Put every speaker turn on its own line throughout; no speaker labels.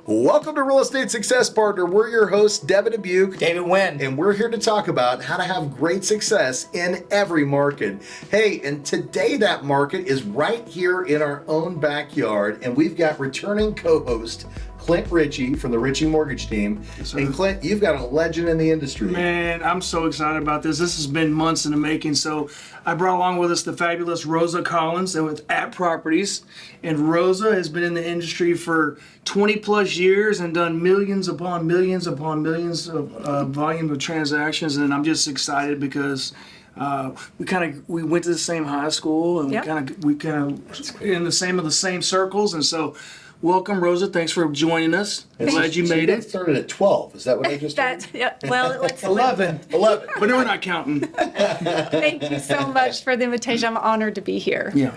Welcome to Real Estate Success Partner. We're your hosts, Devin Dubuque,
David Wynn.
and we're here to talk about how to have great success in every market. Hey, and today that market is right here in our own backyard, and we've got returning co-host Clint Ritchie from the Ritchie Mortgage Team.
Yes, sir.
And Clint, you've got a legend in the industry.
Man, I'm so excited about this. This has been months in the making. So I brought along with us the fabulous Rosa Collins and with At Properties. And Rosa has been in the industry for 20 plus years and done millions upon millions upon millions of volume of transactions. And I'm just excited because we went to the same high school and
Yep.
we kind of in the same circles. And so welcome, Rosa. Thanks for joining us. Glad you made it.
Started at 12. Is that what I just heard?
Well, it's
11.
11.
But we're not counting.
Thank you so much for the invitation. I'm honored to be here.
Yeah.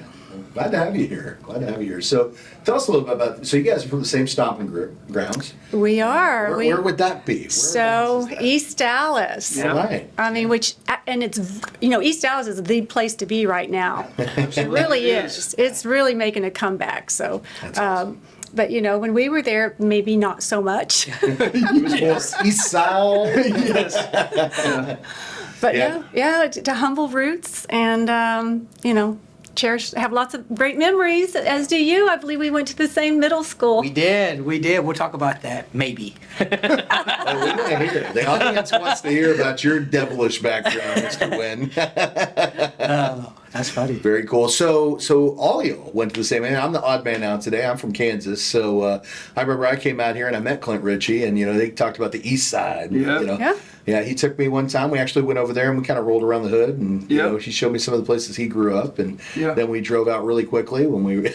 Glad to have you here. So tell us a little bit about, so you guys are from the same stomping grounds.
We are.
Where would that be?
So East Dallas.
Yeah.
All right.
I mean, it's East Dallas is the place to be right now. It really is. It's really making a comeback. So,
That's awesome.
but when we were there, maybe not so much.
It was more east side.
Yes.
But
Yeah.
yeah, to humble roots and have lots of great memories, as do you. I believe we went to the same middle school.
We did. We'll talk about that, maybe.
Oh, we want to hear it. The audience wants to hear about your devilish background, Mr. Wynn.
That's funny.
Very cool. So all of you went to the same. And I'm the odd man out today. I'm from Kansas, so I remember I came out here and I met Clint Ritchie, and they talked about the East Side.
Yeah.
Yeah, he took me one time. We actually went over there and we kind of rolled around the hood, and
Yep.
he showed me some of the places he grew up, and
Yeah.
then we drove out really quickly when we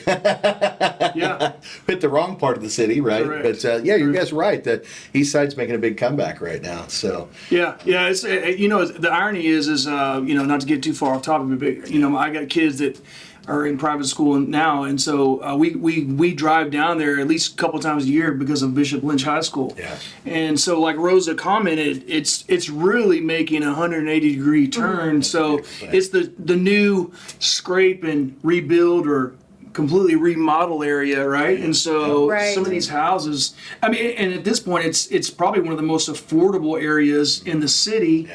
Yeah.
hit the wrong part of the city, right?
Correct.
But you guys are right that East Side's making a big comeback right now. So
Yeah. It's the irony is not to get too far off topic, but I got kids that are in private school now, and so we drive down there at least a couple times a year because of Bishop Lynch High School.
Yeah.
And so, like Rosa commented, it's really making a 180-degree turn. So it's the new scrape and rebuild or completely remodel area, right? And so
Right.
some of these houses, I mean, and at this point, it's probably one of the most affordable areas in the city.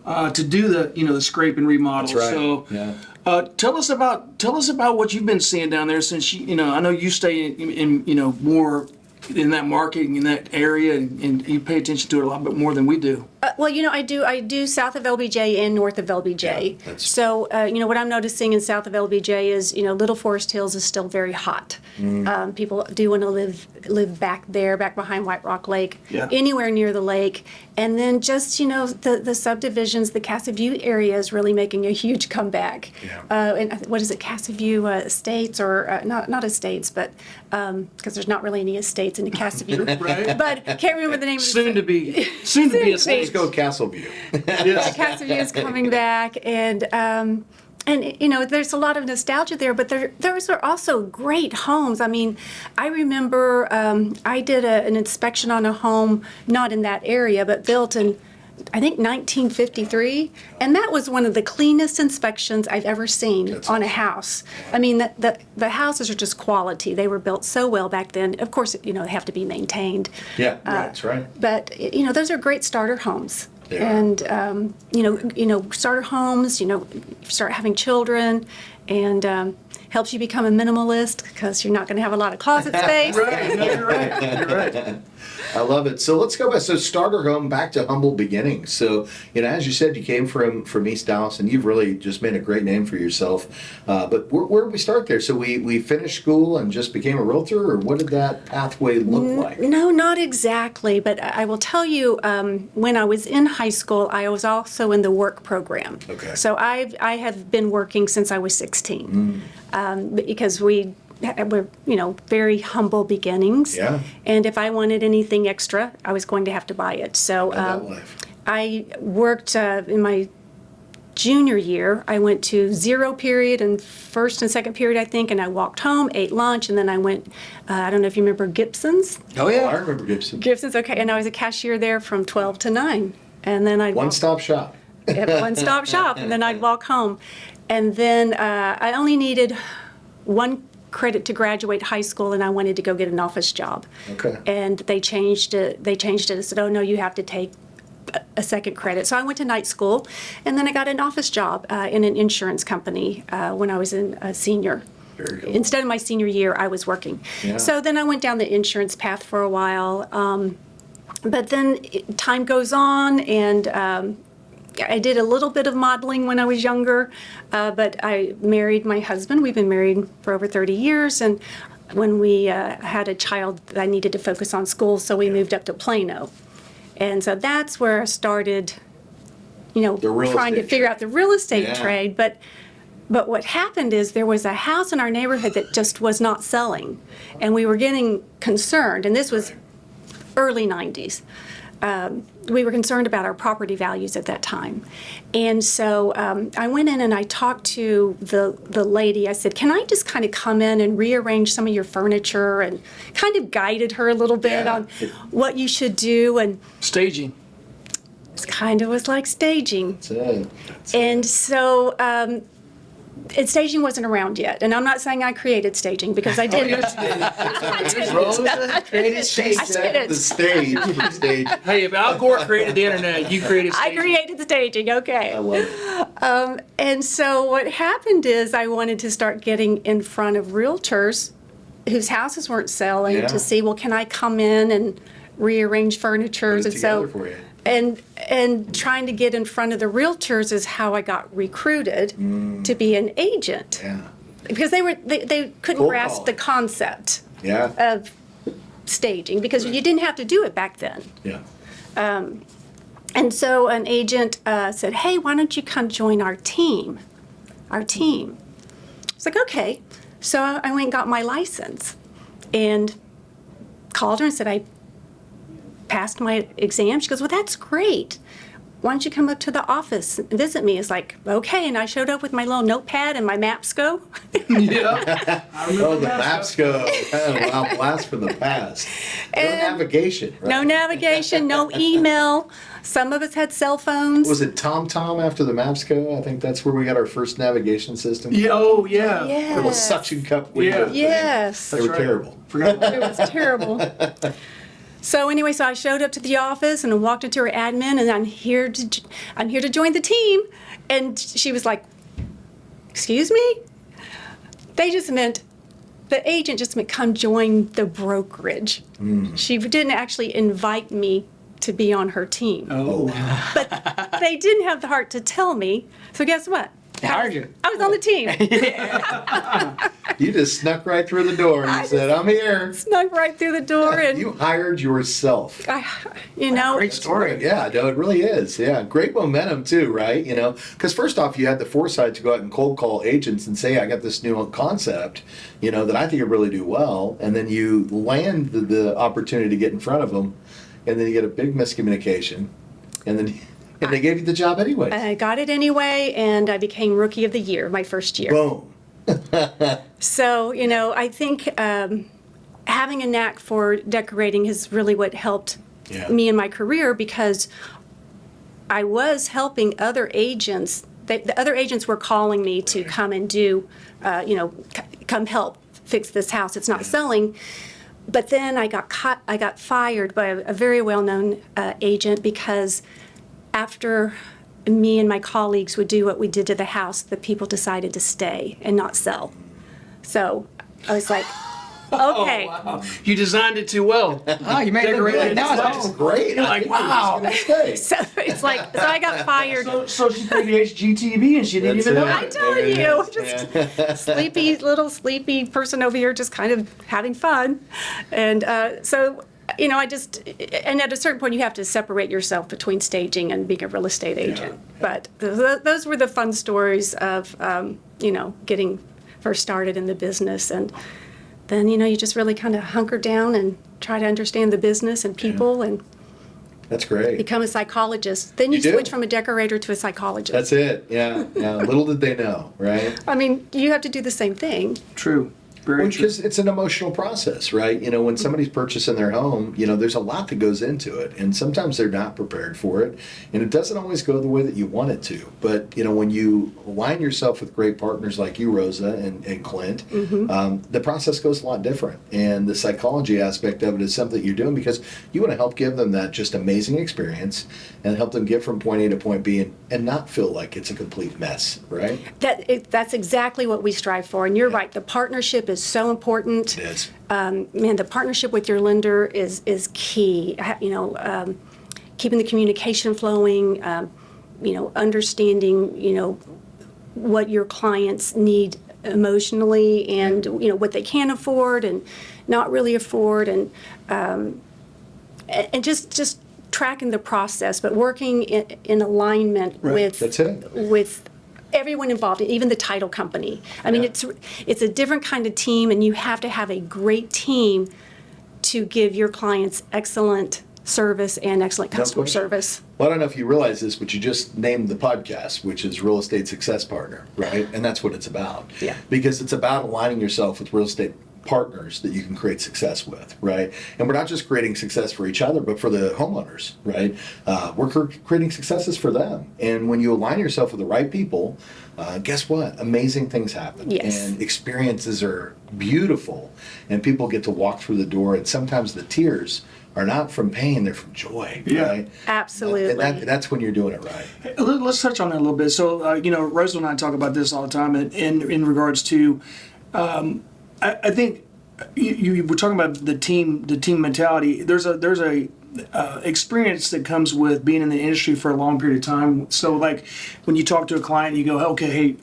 yeah,
To do the scrape and remodel.
that's right.
So
yeah.
tell us about what you've been seeing down there, since I know you stay in more in that market, in that area, and you pay attention to it a lot bit more than we do.
I do south of LBJ and north of LBJ.
Yeah, that's-
So, what I'm noticing in south of LBJ is, Little Forest Hills is still very hot. People do want to live back there, back behind White Rock Lake,
Yeah.
anywhere near the lake. And then just, the subdivisions, the Casa View area is really making a huge comeback.
Yeah.
And what is it, Casa View Estates, or not estates, but because there's not really any estates in the Casa View.
Right.
But I can't remember the name of the
Soon to be a
Soon.
Let's go Castle View.
Yes.
Casa View is coming back, and there's a lot of nostalgia there, but those are also great homes. I mean, I remember I did an inspection on a home, not in that area, but built in, I think, 1953, and that was one of the cleanest inspections I've ever seen
That's
on a house. I mean, the houses are just quality. They were built so well back then. Of course, they have to be maintained.
Yeah, that's right.
But those are great starter homes.
They are.
And starter homes. Start having children, and helps you become a minimalist because you're not going to have a lot of closet space.
Right. No, you're right. You're right.
I love it. So let's go back. So starter home, back to humble beginnings. So, as you said, you came from East Dallas, and you've really just made a great name for yourself. But where did we start there? So we finished school and just became a realtor, or what did that pathway look like?
No, not exactly. But I will tell you, when I was in high school, I was also in the work program.
Okay.
So I have been working since I was 16, because we're very humble beginnings.
Yeah.
And if I wanted anything extra, I was going to have to buy it. So
About life.
I worked in my junior year. I went to 0 period and first and second period, I think, and I walked home, ate lunch, and then I went, I don't know if you remember Gibson's.
Oh,
I
yeah.
remember Gibson.
Gibson's, okay, and I was a cashier there from 12 to 9. And then I'd
One-stop shop.
one-stop shop, and then I'd walk home. And then I only needed one credit to graduate high school, and I wanted to go get an office job.
Okay.
And they changed it. They changed it and said, "Oh no, you have to take a second credit." So I went to night school, and then I got an office job in an insurance company when I was a senior.
Very cool.
Instead of my senior year, I was working.
Yeah.
So then I went down the insurance path for a while. But then time goes on, and I did a little bit of modeling when I was younger, but I married my husband. We've been married for over 30 years, and when we had a child, I needed to focus on school, so we moved up to Plano. And so that's where I started,
The real
trying to
estate
figure
trade.
out the real estate
Yeah.
trade. But what happened is there was a house in our neighborhood that just was not selling, and we were getting concerned, and this was early 90s. We were concerned about our property values at that time. And so I went in and I talked to the lady. I said, "Can I just kind of come in and rearrange some of your furniture?" And kind of guided her a little bit
Yeah.
on what you should do. And
Staging.
it kind of was like staging.
That's it.
And so staging wasn't around yet. And I'm not saying I created staging, because I didn't. I didn't.
Rosa created stage.
I did.
The stage. The stage.
Hey, if Al Gore created the internet, you created
I
staging.
created the staging, okay.
I love it.
And so what happened is I wanted to start getting in front of realtors whose houses weren't selling
Yeah.
to see, well, can I come in and rearrange furniture?
Put it
And so,
together for you.
and trying to get in front of the realtors is how I got recruited to be an agent.
Yeah.
Because they couldn't
Cold
grasp
calling.
the concept
Yeah.
of staging, because you didn't have to do it back then.
Yeah.
And so an agent said, "Hey, why don't you come join our team?" Our team. It's like, okay. So I went and got my license and called her and said, "I passed my exam." She goes, "Well, that's great. Why don't you come up to the office and visit me?" It's like, okay. And I showed up with my little notepad and my maps go.
Yeah.
Oh, the maps go. Oh, wow, blast from the past. No navigation, right?
No navigation, no email. Some of us had cell phones.
Was it TomTom after the maps go? I think that's where we got our first navigation system.
Yeah. Oh, yeah.
Yes.
Little suction cup window. thing.
Yes.
They were
right.
terrible.
Forgot about
It was terrible. So anyway, so I showed up to the office and I walked into her admin, and I'm here to join the team. And she was like, "Excuse me?" The agent just meant come join the brokerage. She didn't actually invite me to be on her team.
Oh.
But they didn't have the heart to tell me. So guess what?
They hired you.
I was on the team.
You just snuck right through the door and said, "I'm here."
Snuck right through the door, and
You hired yourself.
Great story.
Yeah, no, it really is. Yeah, great momentum too, right? Because first off, you had the foresight to go out and cold call agents and say, "I got this new concept, that I think I really do well," and then you land the opportunity to get in front of them, and then you get a big miscommunication, and then they gave you the job anyway.
I got it anyway, and I became Rookie of the Year my first year.
Boom.
So, I think having a knack for decorating is really what helped
Yeah.
me in my career, because I was helping other agents. The other agents were calling me to come and do, come help fix this house. It's not selling. But then I got fired by a very well-known agent, because after me and my colleagues would do what we did to the house, the people decided to stay and not sell. So I was like, okay.
Wow. You designed it too well.
Oh, you made it look good. Now
That's
it's home.
great.
You're like, wow.
So it's like, so I got fired.
So she created HGTV and she didn't even know.
I'm telling you, just sleepy person over here, just kind of having fun. And so, and at a certain point, you have to separate yourself between staging and being a real estate agent. But those were the fun stories of, getting first started in the business. And then, you just really kind of hunker down and try to understand the business and people and
That's great.
become a psychologist. Then you
You do.
switch from a decorator to a psychologist.
That's it. Yeah. Yeah. Little did they know, right?
I mean, you have to do the same thing.
True. Very true.
Because it's an emotional process, right? You know, when somebody's purchasing their home, you know, there's a lot that goes into it, and sometimes they're not prepared for it, and it doesn't always go the way that you want it to. But you know, when you align yourself with great partners like you, Rosa and Clint, the process goes a lot different, and the psychology aspect of it is something that you're doing because you want to help give them that just amazing experience and help them get from point A to point B and not feel like it's a complete mess, right?
That's exactly what we strive for. And you're right, the partnership is so important.
It is.
Man, the partnership with your lender is key. You know, keeping the communication flowing, you know, understanding, you know, what your clients need emotionally and, you know, what they can afford and not really afford, and just tracking the process, but working in alignment with
That's it.
with everyone involved, even the title company. I mean, it's a different kind of team, and you have to have a great team to give your clients excellent service and excellent customer
question.
service.
Well, I don't know if you realize this, but you just named the podcast, which is Real Estate Success Partner, right? And that's what it's about.
Yeah.
Because it's about aligning yourself with real estate partners that you can create success with, right? And we're not just creating success for each other, but for the homeowners, right? We're creating successes for them. And when you align yourself with the right people, guess what? Amazing things happen.
Yes.
And experiences are beautiful. And people get to walk through the door. And sometimes the tears are not from pain, they're from joy,
Yeah.
right?
Absolutely.
And that's when you're doing it right.
Let's touch on that a little bit. So, you know, Rosa and I talk about this all the time in regards to, I think you were talking about the team mentality. There's a experience that comes with being in the industry for a long period of time. So, like when you talk to a client, you go, okay, hey,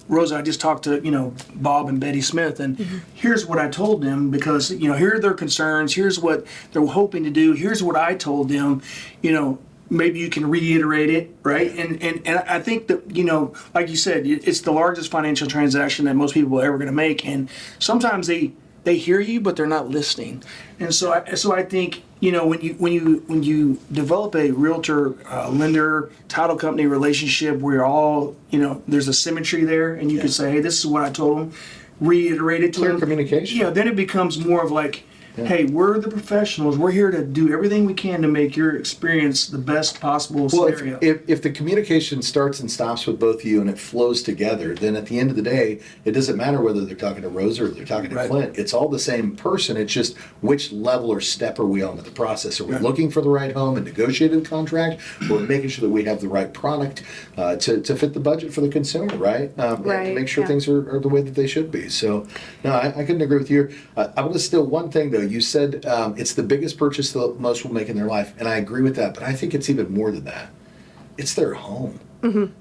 Rosa, I just talked to, you know, Bob and Betty Smith, and here's what I told them because, you know, here are their concerns. Here's what they're hoping to do. Here's what I told them. You know, maybe you can reiterate it, right? And I think that, you know, like you said, it's the largest financial transaction that most people are ever going to make, and sometimes they hear you, but they're not listening. And so I think, you know, when you develop a realtor lender title company relationship where you're all, you know, there's a symmetry there, and you can say, hey, this is what I told them, reiterate it to
Clear
them.
communication.
Yeah, then it becomes more of like, hey, we're the professionals. We're here to do everything we can to make your experience the best possible
Well,
scenario.
if the communication starts and stops with both of you and it flows together, then at the end of the day, it doesn't matter whether they're talking to Rosa or they're talking to
Right.
Clint. It's all the same person. It's just which level or step are we on with the process? Are we looking for the right home and negotiated contract, or making sure that we have the right product to fit the budget for the consumer, right? And to
Right,
make sure
yeah.
things are the way that they should be. So, no, I couldn't agree with you. I want to still one thing though. You said it's the biggest purchase that most will make in their life, and I agree with that. But I think it's even more than that. It's their home.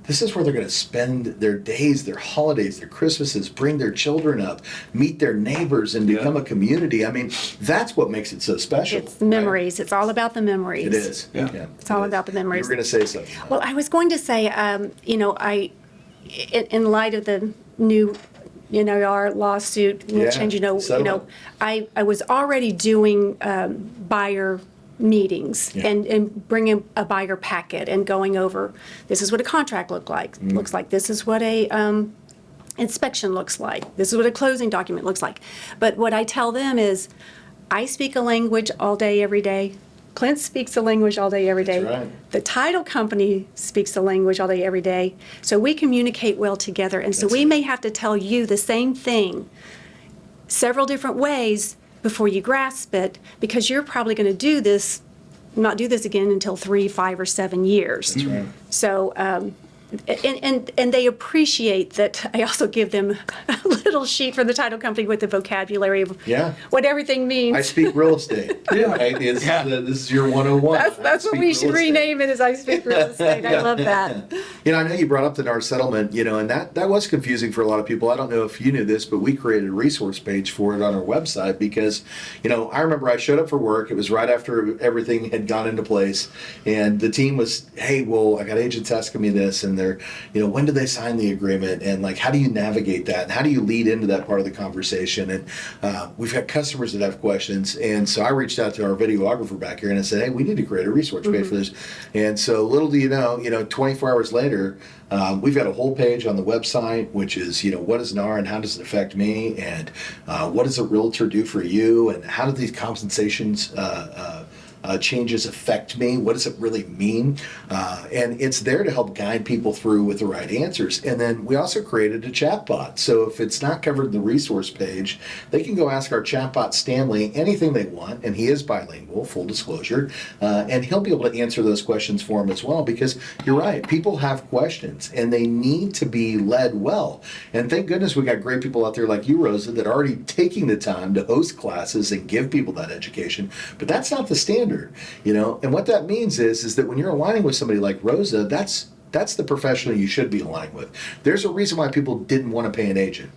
This is where they're going to spend their days, their holidays, their Christmases, bring their children up, meet their neighbors, and become a community. I mean, that's what makes it so special.
It's the memories. It's all about the memories.
It is.
Yeah.
It's all about the memories.
You were going to say something.
Well, I was going to say, you know, in light of the new, you know, our lawsuit, change,
settlement.
I was already doing buyer meetings and bringing a buyer packet and going over, this is what a contract looks like. This is what a inspection looks like. This is what a closing document looks like. But what I tell them is, I speak a language all day, every day. Clint speaks a language all day, every day.
That's right.
The title company speaks the language all day, every day. So we communicate well together. And so we may have to tell you the same thing several different ways before you grasp it, because you're probably going to not do this again until 3, 5, or 7 years.
That's right.
So, and they appreciate that I also give them a little sheet from the title company with the vocabulary of what everything means.
I speak real estate. Right? This is your 101.
That's what we should rename it, as I speak real estate. I love that.
You know, I know you brought up the NAR settlement, you know, and that was confusing for a lot of people. I don't know if you knew this, but we created a resource page for it on our website because, you know, I remember I showed up for work. It was right after everything had gone into place, and the team was, hey, well, I got agents asking me this, and and they're, when do they sign the agreement, and like, how do you navigate that, and how do you lead into that part of the conversation? And we've got customers that have questions, and so I reached out to our videographer back here and I said, hey, we need to create a resource page for this. And so little do you know, 24 hours later, we've got a whole page on the website, which is, what is NAR and how does it affect me, and what does a realtor do for you, and how do these compensations changes affect me? What does it really mean? And it's there to help guide people through with the right answers. And then we also created a chatbot. So if it's not covered in the resource page, they can go ask our chatbot Stanley anything they want, and he is bilingual, full disclosure, and he'll be able to answer those questions for them as well, because you're right, people have questions and they need to be led well. And thank goodness we got great people out there like you, Rosa, that are already taking the time to host classes and give people that education. But that's not the standard. And what that means is that when you're aligning with somebody like Rosa, that's the professional you should be aligning with. There's a reason why people didn't want to pay an agent.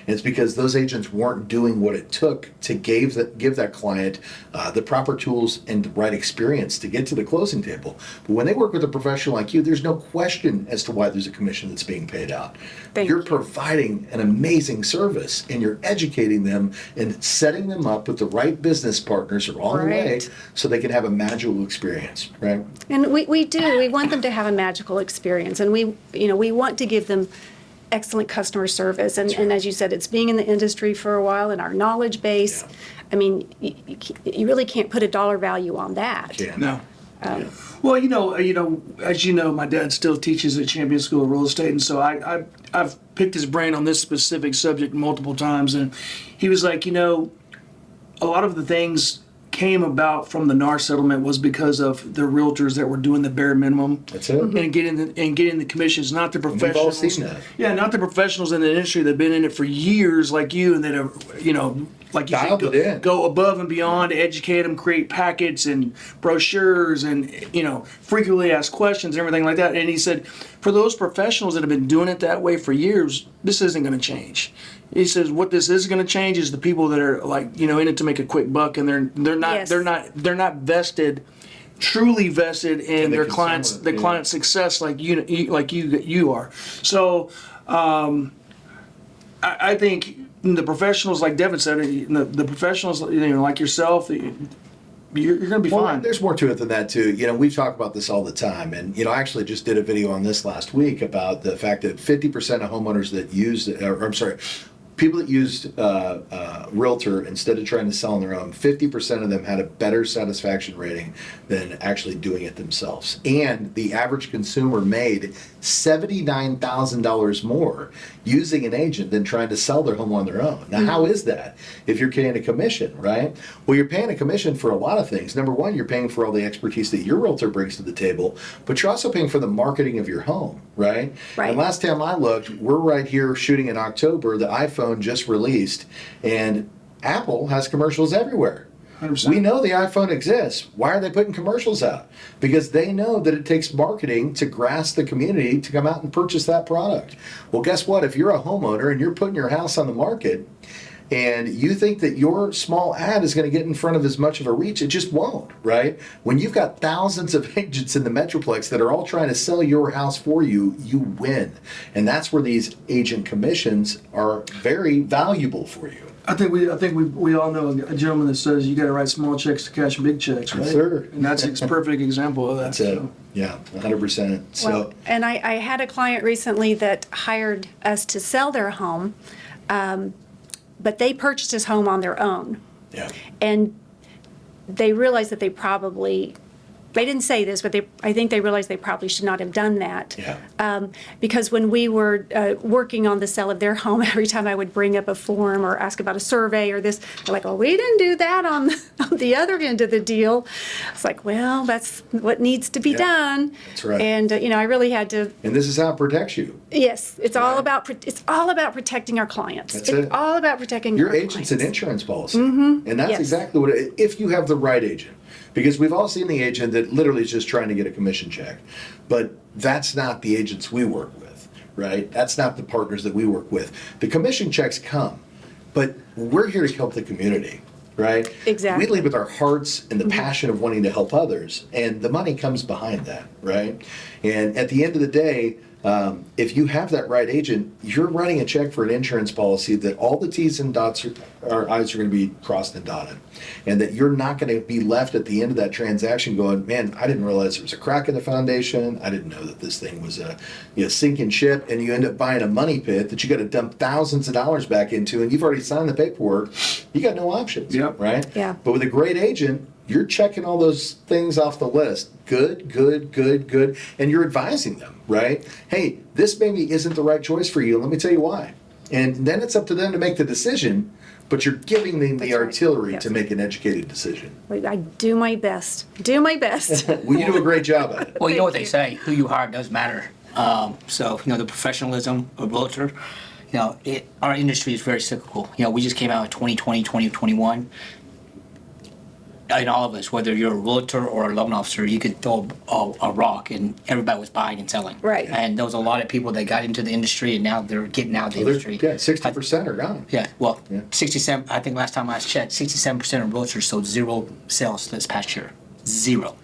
And it's because those agents weren't doing what it took to give that client the proper tools and the right experience to get to the closing table. But when they work with a professional like you, there's no question as to why there's a commission that's being paid out. You're providing an amazing service, and you're educating them and setting them up with the right business partners along the way so they can have a magical experience, right?
And we do. We want them to have a magical experience, and we want to give them excellent customer service. And as you said, it's being in the industry for a while and our knowledge base. Yeah. I mean, you really can't put a dollar value on that.
Yeah.
No. Well, as you know, my dad still teaches at Champion School of Real Estate, and so I've picked his brain on this specific subject multiple times, and he was like, a lot of the things came about from the NAR settlement was because of the realtors that were doing the bare minimum.
That's it.
And getting the commissions, not the professionals.
We've all seen that.
Yeah, not the professionals in the industry that have been in it for years, like you, and that have, like you said, go above and beyond to educate them, create packets and brochures, and frequently asked questions and everything like that. And he said, for those professionals that have been doing it that way for years, this isn't going to change. He says what this is going to change is the people that are in it to make a quick buck, and they're not vested, truly vested in their clients' success like you are. So I think the professionals, like Devin said, the professionals like yourself, you're going to be fine.
There's more to it than that too. We talk about this all the time, and I actually just did a video on this last week about the fact that 50% of homeowners that people that used Realtor instead of trying to sell on their own, 50% of them had a better satisfaction rating than actually doing it themselves. And the average consumer made $79,000 more using an agent than trying to sell their home on their own. Now, how is that if you're paying a commission, right? Well, you're paying a commission for a lot of things. Number one, you're paying for all the expertise that your realtor brings to the table, but you're also paying for the marketing of your home, right? And last time I looked, we're right here shooting in October. The iPhone just released, and Apple has commercials everywhere.
100%.
We know the iPhone exists. Why are they putting commercials out? Because they know that it takes marketing to grasp the community to come out and purchase that product. Well, guess what? If you're a homeowner and you're putting your house on the market and you think that your small ad is going to get in front of as much of a reach, it just won't, right? When you've got thousands of agents in the Metroplex that are all trying to sell your house for you, you win. And that's where these agent commissions are very valuable for you.
I think we all know a gentleman that says you got to write small checks to cash big checks, right?
Yes, sir.
And that's a perfect example of that.
That's it. Yeah, 100%.
Well, and I had a client recently that hired us to sell their home, but they purchased his home on their own.
Yeah.
And they realized that they didn't say this, but I think they realized they probably should not have done that.
Yeah.
Because when we were working on the sale of their home, every time I would bring up a form or ask about a survey or this, they're like, "Oh, we didn't do that on the other end of the deal." It's like, well, that's what needs to be done.
That's right.
And I really had to.
And this is how it protects you.
Yes, it's all about protecting our clients.
That's
it's
it.
all about protecting
Your
our
agent's an
clients.
insurance policy. And that's
Yes.
exactly what if you have the right agent. Because we've all seen the agent that literally is just trying to get a commission check. But that's not the agents we work with, right? That's not the partners that we work with. The commission checks come, but we're here to help the community, right?
Exactly.
We lead with our hearts and the passion of wanting to help others, and the money comes behind that, right? And at the end of the day, if you have that right agent, you're writing a check for an insurance policy that all the T's and dots or I's are going to be crossed and dotted, and that you're not going to be left at the end of that transaction going, man, I didn't realize there was a crack in the foundation. I didn't know that this thing was a sinking ship, and you end up buying a money pit that you got to dump thousands of dollars back into, and you've already signed the paperwork. You got no options,
Yep.
right?
Yeah.
But with a great agent, you're checking all those things off the list. Good, good, good, good. And you're advising them, right? Hey, this maybe isn't the right choice for you. Let me tell you why. And then it's up to them to make the decision, but you're giving them the
That's right.
artillery
Yes.
to make an educated decision.
I do my best. Do my best.
Well, you do a great job at it.
Well, you know what they
Thank
say, who you hire does matter. So, the professionalism of realtor, our industry is very cyclical. We just came out in 2020, 2021. And all of us, whether you're a realtor or a loan officer, you could throw a rock and everybody was buying and selling.
Right.
And there was a lot of people that got into the industry and now they're getting out of the industry.
Yeah, 60% are gone.
Yeah, well,
Yeah.
67, I think last time I checked, 67% of realtors sold 0 sales this past year. 0.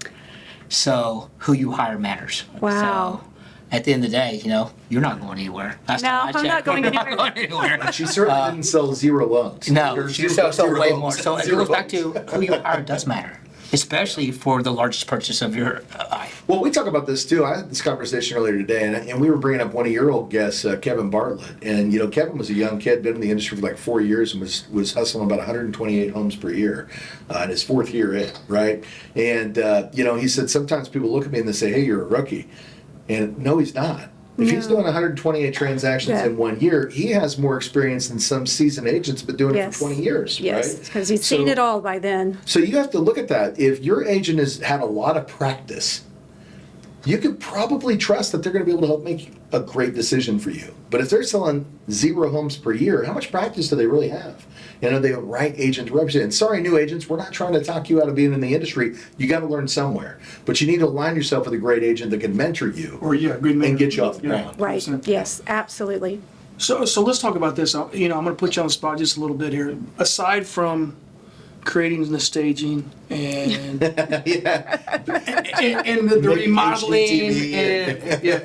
So who you hire matters.
Wow.
So at the end of the day, you're not going anywhere. Last
No,
time I
I'm not
checked,
going
you're
anywhere.
Not going anywhere.
She certainly didn't sell 0 loans.
No,
There's
you sell
zero
way
loans.
more. So it
0
goes back to
loans.
who you hire does matter, especially for the largest purchase of your life.
Well, we talk about this too. I had this conversation earlier today, and we were bringing up one of your old guests, Kevin Bartlett. And Kevin was a young kid, been in the industry for like 4 years, and was hustling about 128 homes per year in his 4th year in, right? And he said sometimes people look at me and they say, "Hey, you're a rookie," and no, he's not. If he's doing 128 transactions
Yeah.
in 1 year, he has more experience than some seasoned agents been doing it
Yes.
for 20 years,
Yes,
right?
because he's seen
So-
it all by then.
So you have to look at that. If your agent has had a lot of practice, you could probably trust that they're going to be able to help make a great decision for you. But if they're selling 0 homes per year, how much practice do they really have? Are they a right agent to represent? And sorry, new agents, we're not trying to talk you out of being in the industry. You got to learn somewhere. But you need to align yourself with a great agent that can mentor you
Or good
and get you off the ground.
Right.
100%.
Yes, absolutely.
So let's talk about this. I'm going to put you on the spot just a little bit here. Aside from creating the staging and
Yeah.
and the
Making
remodeling
HGTV.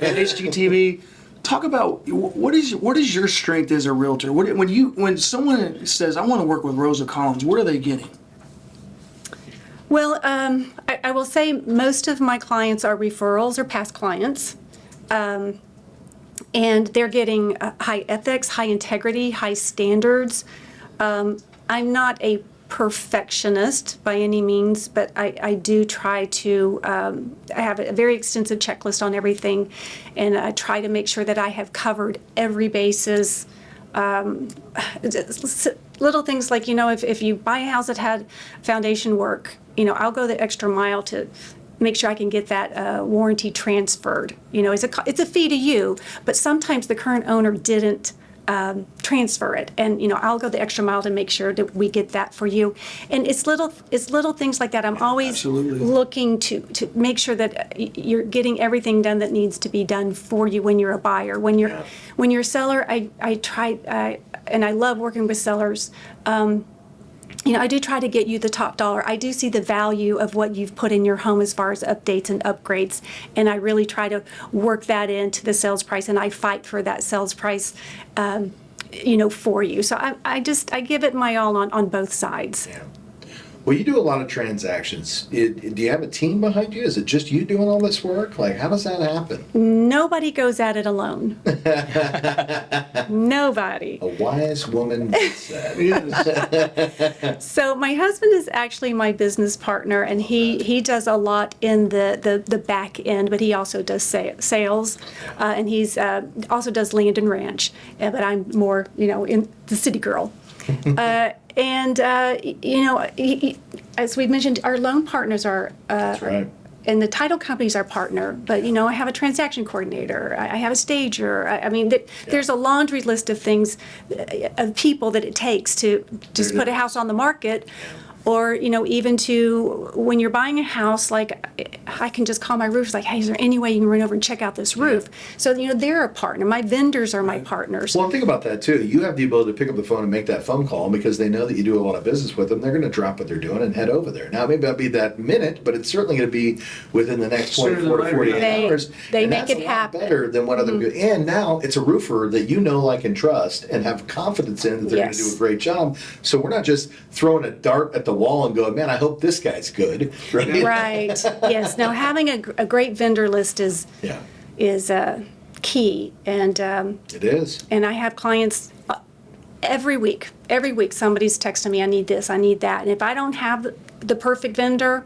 and HGTV, talk about what is your strength as a realtor? When someone says, "I want to work with Rosa Collins," what are they getting?
Well, I will say most of my clients are referrals or past clients. And they're getting high ethics, high integrity, high standards. I'm not a perfectionist by any means, but I do try to, I have a very extensive checklist on everything, and I try to make sure that I have covered every basis. Little things like, if you buy a house that had foundation work, I'll go the extra mile to make sure I can get that warranty transferred. It's a fee to you, but sometimes the current owner didn't transfer it, and I'll go the extra mile to make sure that we get that for you. And it's little things like that. I'm always
Absolutely.
looking to make sure that you're getting everything done that needs to be done for you when you're a buyer. When you're a seller, I try, and I love working with sellers. I do try to get you the top dollar. I do see the value of what you've put in your home as far as updates and upgrades, and I really try to work that into the sales price, and I fight for that sales price, for you. So I give it my all on both sides.
Yeah. Well, you do a lot of transactions. Do you have a team behind you? Is it just you doing all this work? Like, how does that happen?
Nobody goes at it alone. Nobody.
A wise woman said. Yes.
So my husband is actually my business partner, and he does a lot in the back end, but he also does sales, and he's also does land and ranch. But I'm more, in the city girl. And as we mentioned, our loan partners are.
That's right.
And the title company's our partner, but I have a transaction coordinator, I have a stager. There's a laundry list of things, of people that it takes to just put a house on the market, or even to when you're buying a house. Like I can just call my roof, like, hey, is there any way you can run over and check out this roof? So, they're a partner. My vendors are my partners.
Well, think about that too. You have the ability to pick up the phone and make that phone call because they know that you do a lot of business with them. They're going to drop what they're doing and head over there. Now, maybe that'll be that minute, but it's certainly going to be within the next 24 to 48 hours.
They
And
make
that's
it
a lot
happen.
better than what other good. And now it's a roofer that you know, like, and trust and have confidence in that they're going to
Yes.
do a great job. So we're not just throwing a dart at the wall and going, man, I hope this guy's good. Right?
Right. Yes. Now, having a great vendor list is
Yeah,
key. And
it is.
and I have clients every week. Every week, somebody's texting me, I need this, I need that. And if I don't have the perfect vendor,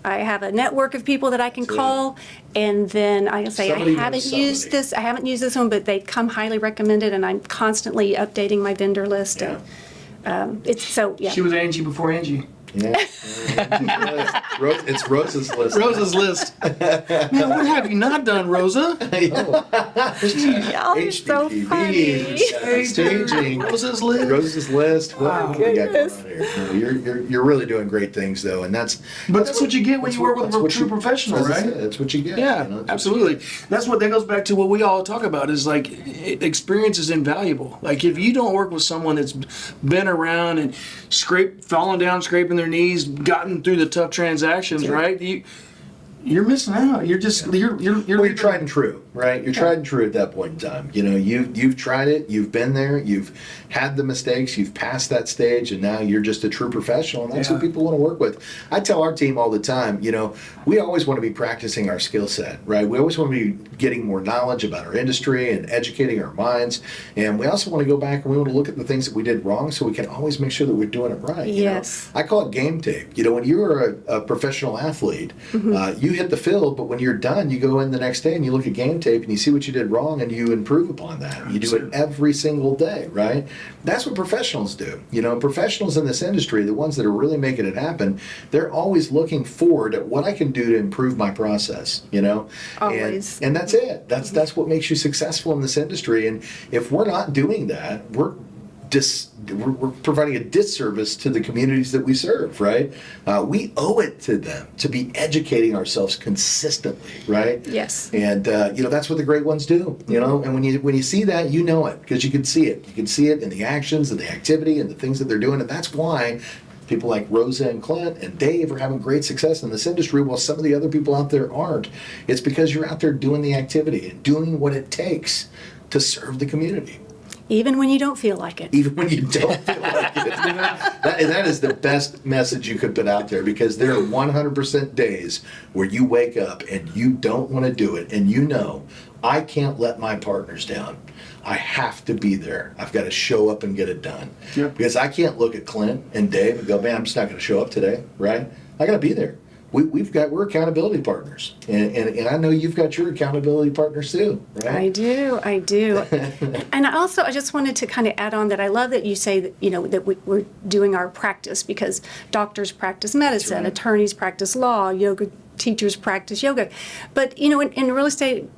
I have a network of people that I can
That's it.
call, and then I say,
Somebody
I
knows
haven't used
somebody.
this, I haven't used this one, but they come highly recommended, and I'm constantly updating my vendor list.
Yeah.
And it's so, yeah.
She was Angie before Angie.
Yeah. It's Rosa's list.
Rosa's list. Man, what have you not done, Rosa?
Y'all are so funny.
Staging.
Rosa's list.
Rosa's list.
Wow.
What do we got going on here? No, you're really doing great things though, and that's
What you get when you work with a true professional,
that's
right?
That's what you get.
Yeah,
you know, that's what
absolutely.
you get.
That goes back to what we all talk about is like experience is invaluable. Like if you don't work with someone that's been around and falling down, scraping their knees, gotten through the tough transactions, right? You're missing out. You're just you're
Well, you're tried and true, right? You're tried and true at that point in time. You've tried it, you've been there, you've had the mistakes, you've passed that stage, and now you're just a true professional, and that's what people want to work with. I tell our team all the time, we always want to be practicing our skill set, right? We always want to be getting more knowledge about our industry and educating our minds, and we also want to go back and we want to look at the things that we did wrong so we can always make sure that we're doing it right.
Yes.
I call it game tape. When you're a professional athlete, you hit the field, but when you're done, you go in the next day and you look at game tape and you see what you did wrong and you improve upon that. You do it every single day, right? That's what professionals do. Professionals in this industry, the ones that are really making it happen, they're always looking forward at what I can do to improve my process,
Always.
And that's it. That's what makes you successful in this industry. And if we're not doing that, we're providing a disservice to the communities that we serve, right? We owe it to them to be educating ourselves consistently, right?
Yes.
And that's what the great ones do, And when you see that, you know it because you can see it. You can see it in the actions and the activity and the things that they're doing, and that's why people like Rosa and Clint and Dave are having great success in this industry while some of the other people out there aren't. It's because you're out there doing the activity and doing what it takes to serve the community.
Even when you don't feel like it.
Even when you don't feel like it. That is the best message you could put out there because there are 100% days where you wake up and you don't want to do it and I can't let my partners down. I have to be there. I've got to show up and get it done.
Yep.
Because I can't look at Clint and Dave and go, man, I'm just not going to show up today, right? I got to be there. We're accountability partners, and I know you've got your accountability partners too, right?
I do. And I just wanted to kind of add on that I love that you say that, that we're doing our practice because doctors practice medicine,
right.
attorneys practice law, yoga teachers practice yoga. But, in real estate,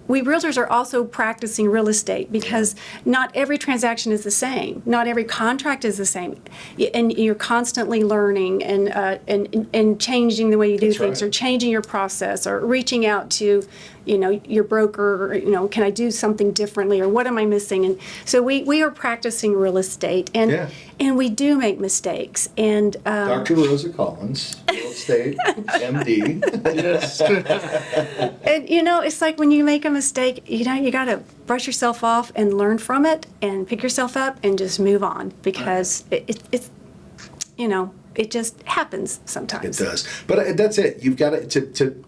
we realtors are also practicing real estate because not every transaction is the same. Not every contract is the same. And you're constantly learning and changing the way you do
That's
things
right.
or changing your process or reaching out to, your broker, or, can I do something differently or what am I missing? And so we are practicing real estate and we do make mistakes. And
Dr. Rosa Collins, real estate, MD.
Yes.
and it's like when you make a mistake, you got to brush yourself off and learn from it and pick yourself up and just move on because it's it just happens sometimes.
It does, but that's it. You've got to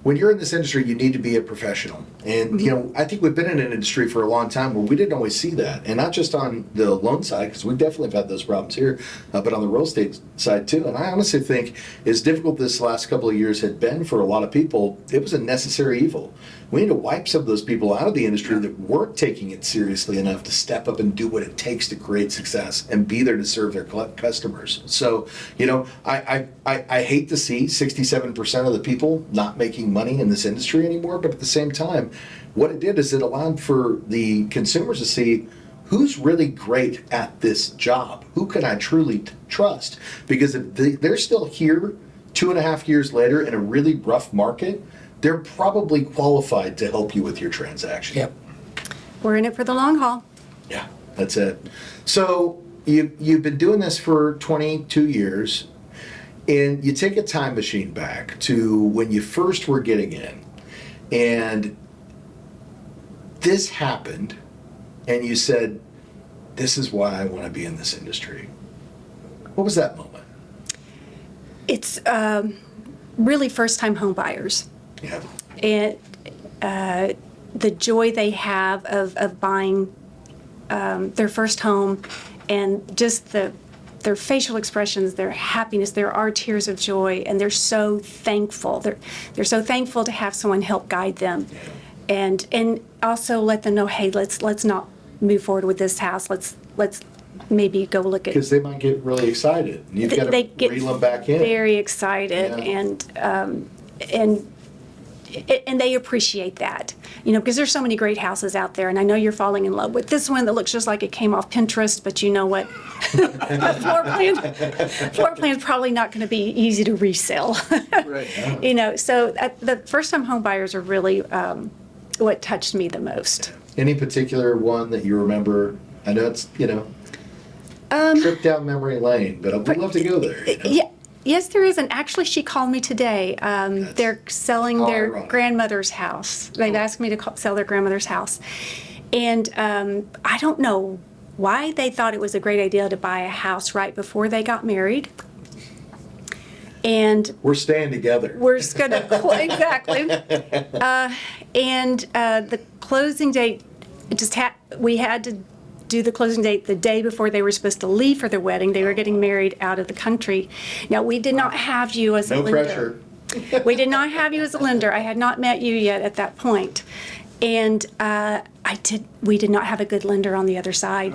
when you're in this industry, you need to be a professional. And, I think we've been in an industry for a long time where we didn't always see that. And not just on the loan side, because we definitely have had those problems here, but on the real estate side too. And I honestly think as difficult this last couple of years had been for a lot of people, it was a necessary evil. We need to wipe some of those people out of the industry that weren't taking it seriously enough to step up and do what it takes to create success and be there to serve their customers. So, I hate to see 67% of the people not making money in this industry anymore, but at the same time, what it did is it allowed for the consumers to see who's really great at this job. Who can I truly trust? Because if they're still here 2.5 years later in a really rough market, they're probably qualified to help you with your transaction.
Yep.
We're in it for the long haul.
Yeah, that's it. So you've been doing this for 22 years, and you take a time machine back to when you first were getting in, and this happened, and you said, "This is why I want to be in this industry." What was that moment?
It's really first-time home buyers.
Yeah.
And the joy they have of buying their first home, and just their facial expressions, their happiness, there are tears of joy, and they're so thankful. They're so thankful to have someone help guide them, and also let them know, hey, let's not move forward with this house. Let's maybe go look at.
Because they might get really excited. And you've got to
They get
reel them back in.
very excited,
Yeah.
and they appreciate that, because there's so many great houses out there, and I know you're falling in love with this one that looks just like it came off Pinterest, but you know what? The floor plan's probably not going to be easy to resell.
Right.
So the first-time home buyers are really what touched me the most.
Any particular one that you remember? I know it's, trip down memory lane, but I'd love to go there.
Yeah. Yes, there is, and actually, she called me today. They're selling their
ironic.
grandmother's house. They've asked me to sell their grandmother's house, and I don't know why they thought it was a great idea to buy a house right before they got married. And
We're staying together.
we're just gonna exactly. The closing date, we had to do the closing date the day before they were supposed to leave for their wedding. They were getting married out of the country. Now, we did not have you as a
No
lender.
pressure.
We did not have you as a lender. I had not met you yet at that point. And we did not have a good lender on the other side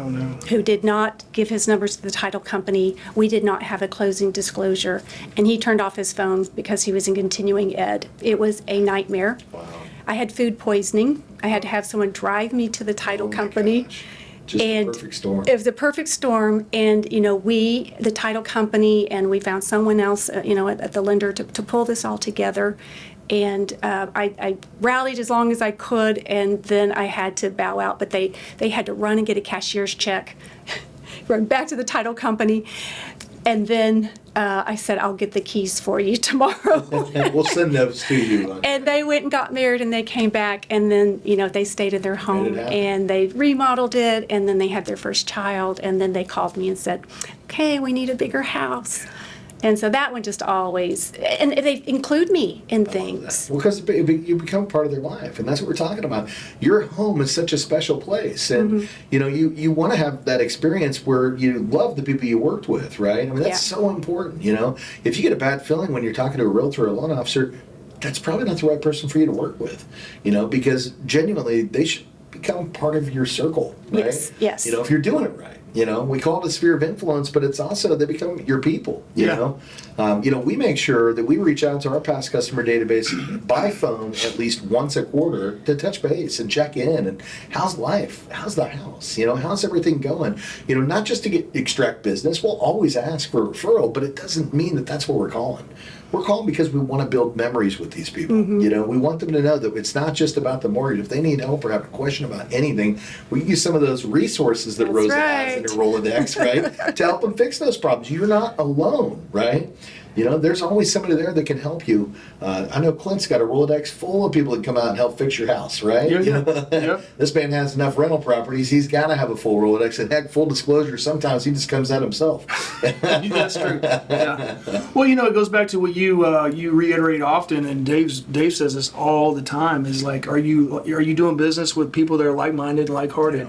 who did not give his numbers to the title company. We did not have a closing disclosure. And he turned off his phone because he was in continuing ed. It was a nightmare.
Wow.
I had food poisoning. I had to have someone drive me to the title
Oh my
company.
gosh. Just the perfect storm.
It was the perfect storm, and we, the title company, and we found someone else, at the lender to pull this all together. And I rallied as long as I could, and then I had to bow out. But they had to run and get a cashier's check, run back to the title company, and then I said, I'll get the keys for you tomorrow.
We'll send those to you.
And they went and got married, and they came back, and then they stayed in their home,
happen.
and they remodeled it, and then they had their first child, and then they called me and said, okay, we need a bigger house. And so that one just always, and they include me in things.
Well, because you become part of their life, and that's what we're talking about. Your home is such a special place, and you want to have that experience where you love the people you worked with, right? I mean, that's so important. If you get a bad feeling when you're talking to a realtor or a loan officer, that's probably not the right person for you to work with, because genuinely they should become part of your circle, right?
Yes.
If you're doing it right. We call it a sphere of influence, but it's also they become your people. You know, we make sure that we reach out to our past customer database by phone at least once a quarter to touch base and check in. And how's life? How's the house? How's everything going? Not just to extract business. We'll always ask for a referral, but it doesn't mean that that's what we're calling. We're calling because we want to build memories with these people. We want them to know that it's not just about the mortgage. If they need help or have a question about anything, we can use some of those resources that
That's
Rosa has in
right.
her Rolodex, right? To help them fix those problems. You're not alone, right? There's always somebody there that can help you. I know Clint's got a Rolodex full of people that come out and help fix your house, right?
Yeah.
This man has enough rental properties. He's got to have a full Rolodex. And heck, full disclosure, sometimes he just comes out himself.
That's true. Yeah. Well, it goes back to what you reiterate often, and Dave says this all the time. Is like, are you doing business with people that are like-minded, like-hearted?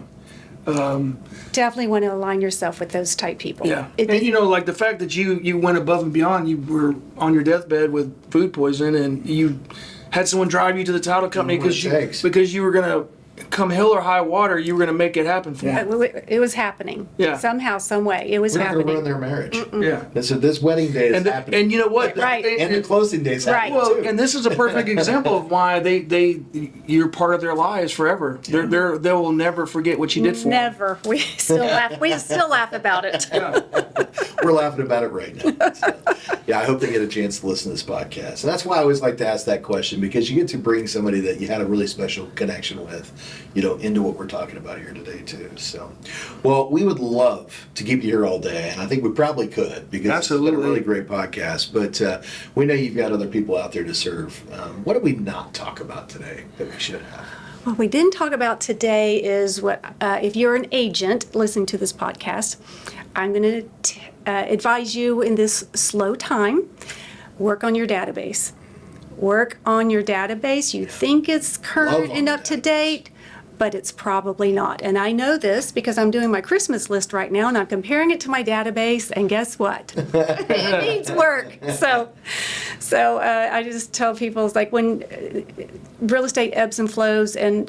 Definitely want to align yourself with those type people.
Yeah, and like the fact that you went above and beyond. You were on your deathbed with food poisoning, and you had someone drive you to the title company
What it takes.
because you were gonna come hell or high water, you were going to make it happen for them.
It was happening.
Yeah.
Somehow, some way, it was
We're not going to ruin
happening.
their marriage.
Yeah.
So this wedding day is happening.
And you know what?
Right.
And the closing day is happening
Well,
too.
and this is a perfect example of why you're part of their lives forever. They will never forget what you did for them.
Never. We still laugh. We still laugh about it.
We're laughing about it right now. So, yeah, I hope they get a chance to listen to this podcast. And that's why I always like to ask that question, because you get to bring somebody that you had a really special connection with, into what we're talking about here today too. So, well, we would love to keep you here all day, and I think we probably could, because
Absolutely.
it's been a really great podcast. But we know you've got other people out there to serve. What did we not talk about today that we should have?
What we didn't talk about today is what, if you're an agent listening to this podcast, I'm going to advise you in this slow time, work on your database. Work on your database. You think it's current
on
and
the
up to date, but it's probably not. And I know this because I'm doing my Christmas list right now, and I'm comparing it to my database, and guess what? It needs work. So I just tell people, it's like when real estate ebbs and flows, and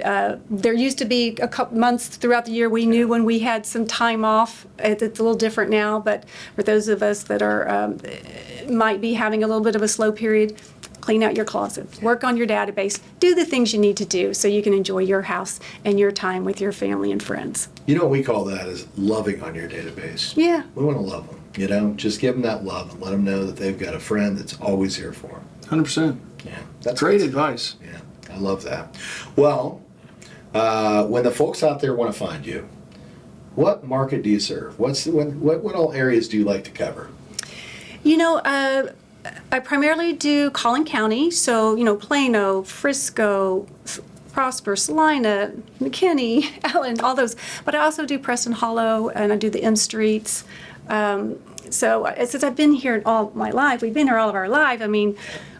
there used to be a couple months throughout the year we knew when we had some time off. It's a little different now, but for those of us that are might be having a little bit of a slow period, clean out your closet, work on your database, do the things you need to do so you can enjoy your house and your time with your family and friends.
You know what we call that is loving on your database.
Yeah.
We want to love them, just give them that love and let them know that they've got a friend that's always here for them.
100%.
Yeah, that's
Great advice.
Yeah, I love that. Well, when the folks out there want to find you, what market do you serve? What all areas do you like to cover?
I primarily do Collin County, so, Plano, Frisco, Prosper, Salina, McKinney, Allen, all those. But I also do Preston Hollow, and I do the M Streets. So since I've been here all my life, we've been here all of our life. I mean,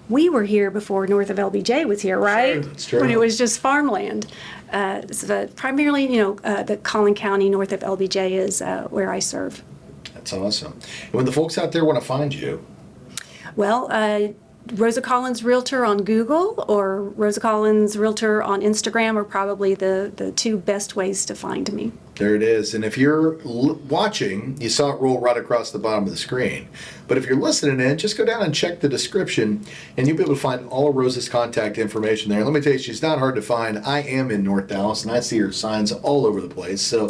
we were here before north of LBJ was here, right?
Sure, that's true.
When it was just farmland. So primarily, the Collin County north of LBJ is where I serve.
That's awesome. And when the folks out there want to find you,
Well, Rosa Collins Realtor on Google or Rosa Collins Realtor on Instagram are probably the two best ways to find me.
there it is. And if you're watching, you saw it roll right across the bottom of the screen. But if you're listening in, just go down and check the description, and you'll be able to find all of Rosa's contact information there. Let me tell you, she's not hard to find. I am in North Dallas, and I see her signs all over the place. So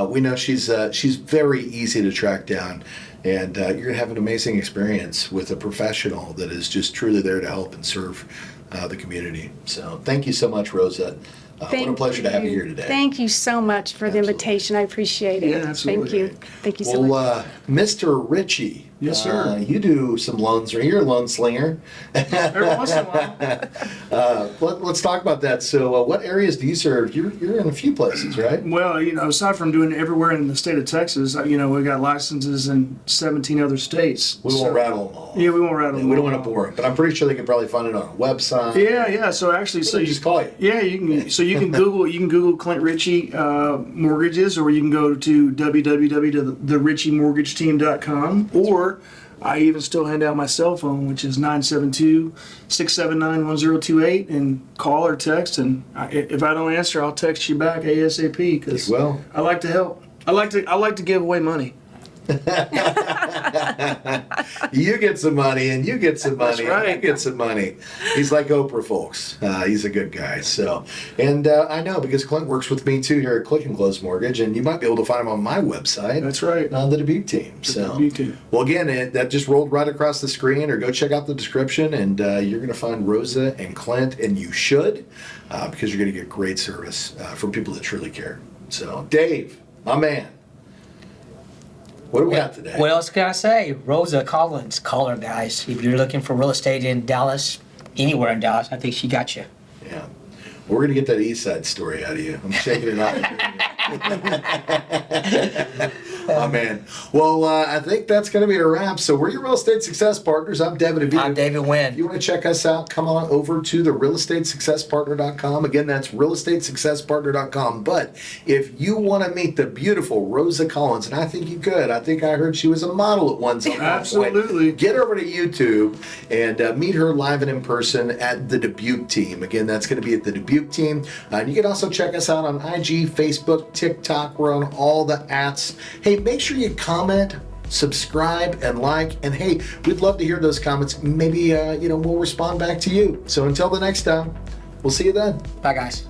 we know she's very easy to track down. And you're going to have an amazing experience with a professional that is just truly there to help and serve the community. So thank you so much, Rosa. What a pleasure to have you here today.
Thank you so much for the invitation. I appreciate it.
Yeah, absolutely.
Thank you so much.
Well, Mr. Ritchie.
Yes, sir.
You do some loans, or you're a loan slinger.
Every once in a while.
Let's talk about that. So, what areas do you serve? You're in a few places, right?
Well, aside from doing it everywhere in the state of Texas, we got licenses in 17 other states.
We won't rattle them all.
Yeah, we won't rattle them
We don't
all.
want to bore them, but I'm pretty sure they can probably find it on a website.
Yeah. So actually,
So just call you.
Yeah, you can. So you can Google Clint Ritchie mortgages, or you can go to www.therichiemortgageteam.com, or I even still hand out my cell phone, which is 972-679-1028, and call or text. And if I don't answer, I'll text you back ASAP, because
Well,
I like to help. I like to give away money.
you get some money, and you get some money,
That's right.
and you get some money. He's like Oprah, folks. He's a good guy. So, and I know because Clint works with me too here at Click and Close Mortgage, and you might be able to find him on my website.
That's right.
On the Dubuque team. So,
Dubuque team.
well, again, that just rolled right across the screen, or go check out the description, and you're going to find Rosa and Clint, and you should, because you're going to get great service from people that truly care. So, Dave, my man. What do we got today?
What else can I say? Rosa Collins, call her, guys. If you're looking for real estate in Dallas, anywhere in Dallas, I think she got you.
Yeah. We're going to get that East Side story out of you. I'm shaking it off. Oh, man. Well, I think that's going to be a wrap. So we're your Real Estate Success Partners. I'm Devin Avita.
I'm David
If
Wynn.
you want to check us out, come on over to the realestatesuccesspartner.com. Again, that's realestatesuccesspartner.com. But if you want to meet the beautiful Rosa Collins, and I think you could, I think I heard she was a model at one time.
Absolutely.
Get over to YouTube and meet her live and in person at the Dubuque team. Again, that's going to be at the Dubuque team. And you can also check us out on IG, Facebook, TikTok. We're on all the ats. Hey, make sure you comment, subscribe, and like. And hey, we'd love to hear those comments. Maybe we'll respond back to you. So until the next time, we'll see you then.
Bye, guys.